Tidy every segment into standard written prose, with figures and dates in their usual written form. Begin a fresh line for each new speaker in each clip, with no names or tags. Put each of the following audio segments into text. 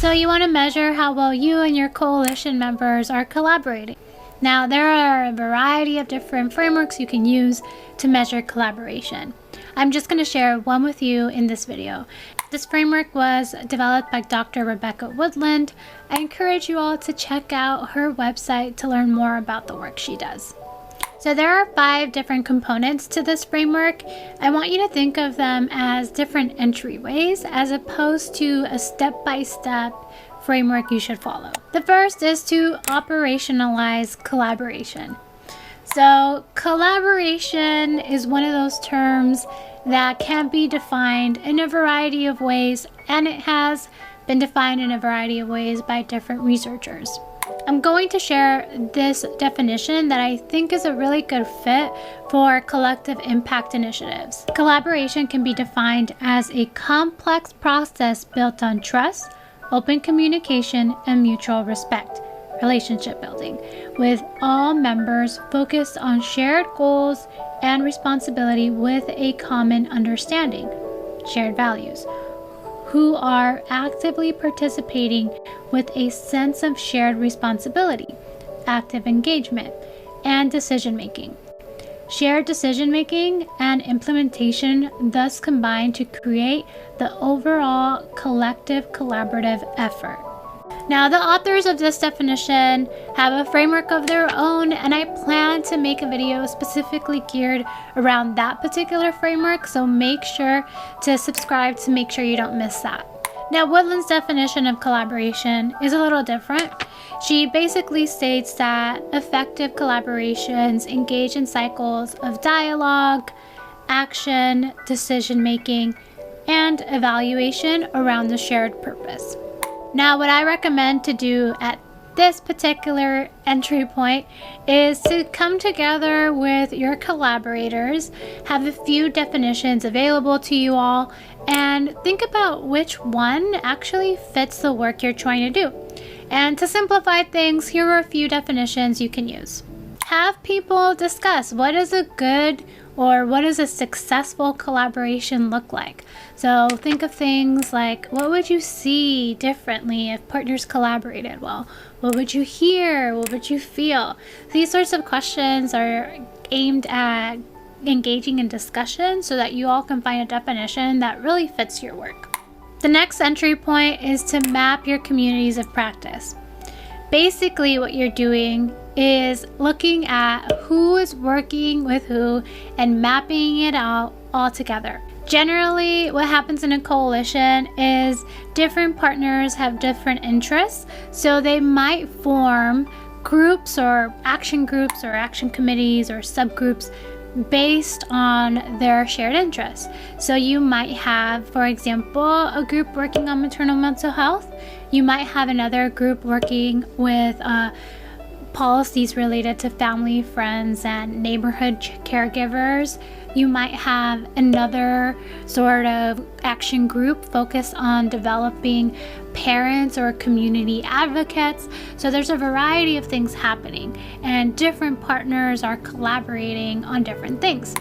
So you want to measure how well you and your coalition members are collaborating. Now, there are a variety of different frameworks you can use to measure collaboration. I'm just going to share one with you in this video. This framework was developed by Dr. Rebecca Woodland. I encourage you all to check out her website to learn more about the work she does. So there are 5 different components to this framework. I want you to think of them as different entryways as opposed to a step-by-step framework you should follow. The first is to operationalize collaboration. So collaboration is one of those terms that can be defined in a variety of ways, and it has been defined in a variety of ways by different researchers. I'm going to share this definition that I think is a really good fit for collective impact initiatives. Collaboration can be defined as a complex process built on trust, open communication, and mutual respect, relationship building, with all members focused on shared goals and responsibility with a common understanding, shared values, who are actively participating with a sense of shared responsibility, active engagement, and decision-making. Shared decision-making and implementation thus combine to create the overall collective collaborative effort. Now, the authors of this definition have a framework of their own, and I plan to make a video specifically geared around that particular framework, so make sure to subscribe to make sure you don't miss that. Now, Woodland's definition of collaboration is a little different. She basically states that effective collaborations engage in cycles of dialogue, action, decision-making, and evaluation around the shared purpose. Now, what I recommend to do at this particular entry point is to come together with your collaborators, have a few definitions available to you all, and think about which one actually fits the work you're trying to do. And to simplify things, here are a few definitions you can use. Have people discuss what is a good or what does a successful collaboration look like? So think of things like, what would you see differently if partners collaborated well? What would you hear? What would you feel? These sorts of questions are aimed at engaging in discussion so that you all can find a definition that really fits your work. The next entry point is to map your communities of practice. Basically, what you're doing is looking at who is working with who and mapping it out all together. Generally, what happens in a coalition is different partners have different interests, so they might form groups or action committees or subgroups based on their shared interests. So you might have, for example, a group working on maternal mental health. You might have another group working with policies related to family, friends, and neighborhood caregivers. You might have another sort of action group focused on developing parents or community advocates. So there's a variety of things happening, and different partners are collaborating on different things.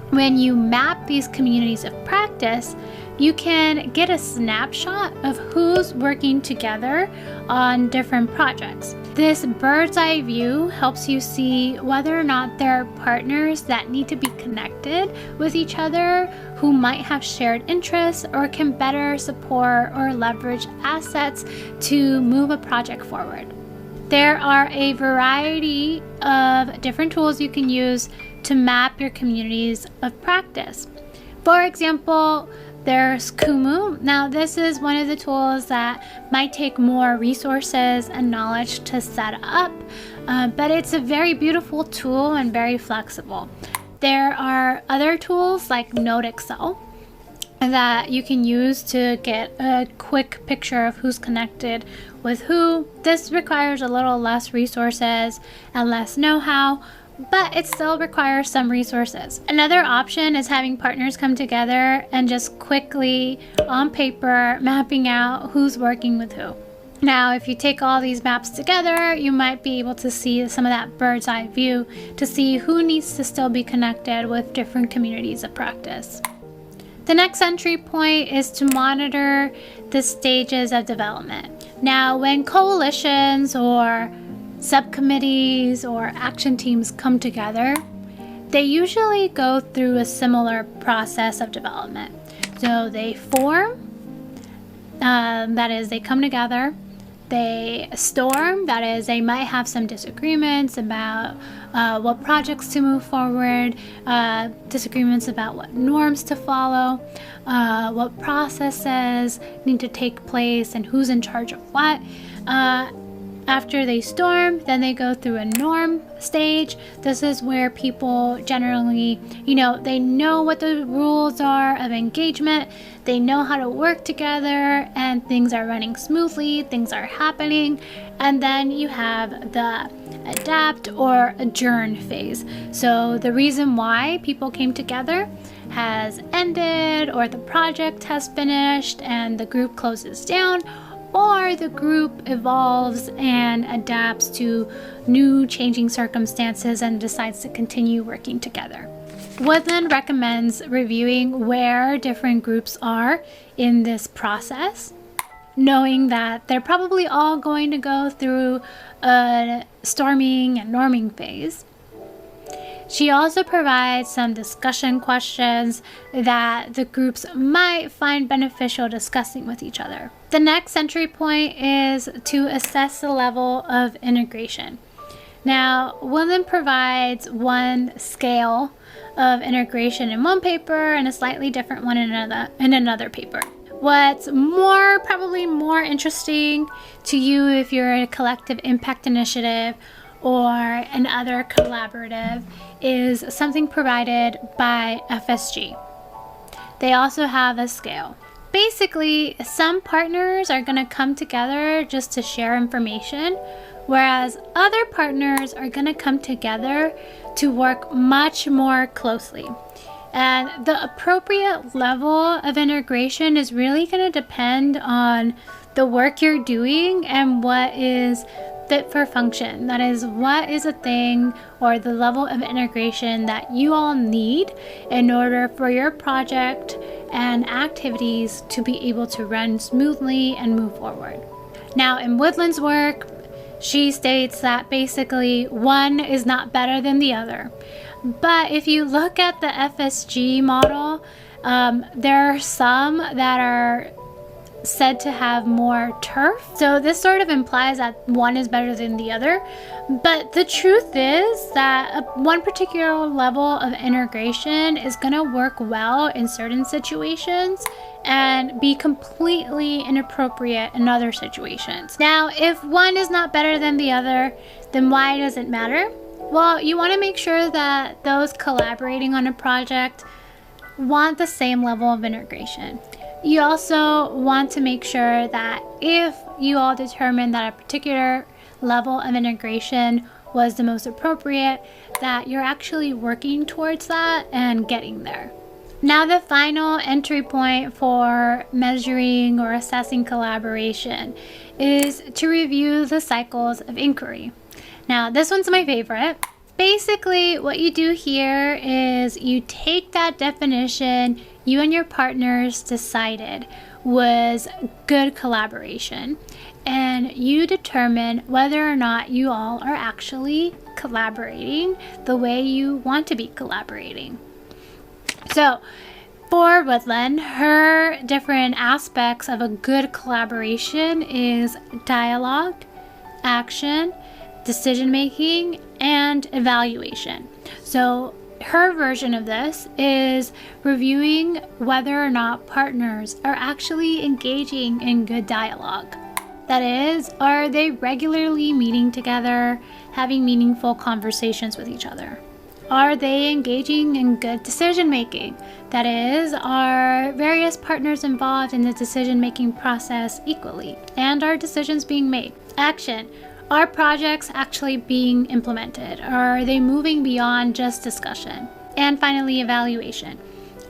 When you map these communities of practice, you can get a snapshot of who's working together on different projects. This bird's eye view helps you see whether or not there are partners that need to be connected with each other, who might have shared interests or can better support or leverage assets to move a project forward. There are a variety of different tools you can use to map your communities of practice. For example, there's Kumu. Now, this is one of the tools that might take more resources and knowledge to set up, but it's a very beautiful tool and very flexible. There are other tools like Node Excel that you can use to get a quick picture of who's connected with who. This requires a little less resources and less know-how, but it still requires some resources. Another option is having partners come together and just quickly, on paper, mapping out who's working with who. Now, if you take all these maps together, you might be able to see some of that bird's eye view to see who needs to still be connected with different communities of practice. The next entry point is to monitor the stages of development. Now, when coalitions or subcommittees or action teams come together, they usually go through a similar process of development. So they form, that is, they come together. They storm, that is, they might have some disagreements about what projects to move forward, disagreements about what norms to follow, what processes need to take place, and who's in charge of what. After they storm, then they go through a norm stage. This is where people generally, they know what the rules are of engagement. They know how to work together, and things are running smoothly, things are happening. And then you have the adapt or adjourn phase. So the reason why people came together has ended, or the project has finished and the group closes down, or the group evolves and adapts to new changing circumstances and decides to continue working together. Woodland recommends reviewing where different groups are in this process, knowing that they're probably all going to go through a storming and norming phase. She also provides some discussion questions that the groups might find beneficial discussing with each other. The next entry point is to assess the level of integration. Now, Woodland provides one scale of integration in one paper and a slightly different one in another paper. What's probably more interesting to you if you're a collective impact initiative or another collaborative is something provided by FSG. They also have a scale. Basically, some partners are going to come together just to share information, whereas other partners are going to come together to work much more closely. And the appropriate level of integration is really going to depend on the work you're doing and what is fit for function. That is, what is a thing or the level of integration that you all need in order for your project and activities to be able to run smoothly and move forward. Now, in Woodland's work, she states that basically one is not better than the other. But if you look at the FSG model, there are some that are said to have more turf. So this sort of implies that one is better than the other. But the truth is that one particular level of integration is going to work well in certain situations and be completely inappropriate in other situations. Now, if one is not better than the other, then why does it matter? Well, you want to make sure that those collaborating on a project want the same level of integration. You also want to make sure that if you all determine that a particular level of integration was the most appropriate, that you're actually working towards that and getting there. Now, the final entry point for measuring or assessing collaboration is to review the cycles of inquiry. Now, this one's my favorite. Basically, what you do here is you take that definition you and your partners decided was good collaboration, and you determine whether or not you all are actually collaborating the way you want to be collaborating. So, for Woodland, her different aspects of a good collaboration is dialogue, action, decision making, and evaluation. So her version of this is reviewing whether or not partners are actually engaging in good dialogue. That is, are they regularly meeting together, having meaningful conversations with each other? Are they engaging in good decision making? That is, are various partners involved in the decision making process equally? And are decisions being made? Action. Are projects actually being implemented? Are they moving beyond just discussion? And finally, evaluation.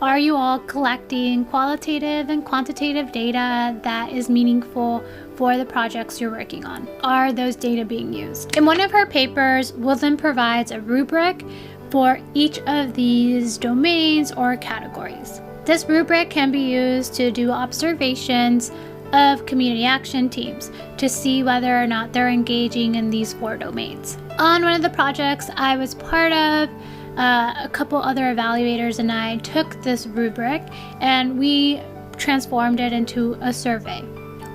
Are you all collecting qualitative and quantitative data that is meaningful for the projects you're working on? Are those data being used? In one of her papers, Woodland provides a rubric for each of these domains or categories. This rubric can be used to do observations of community action teams to see whether or not they're engaging in these 4 domains. On one of the projects I was part of, a couple other evaluators and I took this rubric and we transformed it into a survey.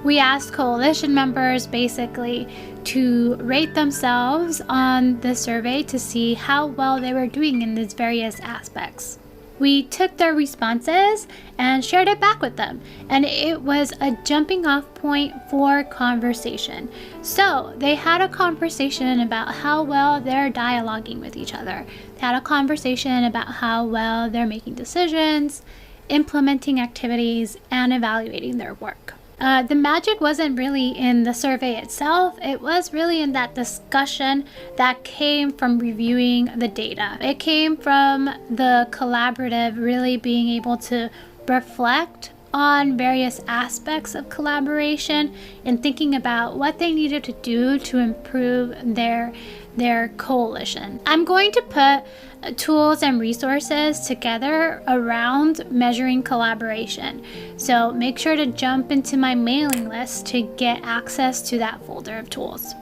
We asked coalition members basically to rate themselves on the survey to see how well they were doing in these various aspects. We took their responses and shared it back with them, and it was a jumping off point for conversation. So they had a conversation about how well they're dialoguing with each other. They had a conversation about how well they're making decisions, implementing activities, and evaluating their work. The magic wasn't really in the survey itself, it was really in that discussion that came from reviewing the data. It came from the collaborative really being able to reflect on various aspects of collaboration and thinking about what they needed to do to improve their coalition. I'm going to put tools and resources together around measuring collaboration. So make sure to jump into my mailing list to get access to that folder of tools.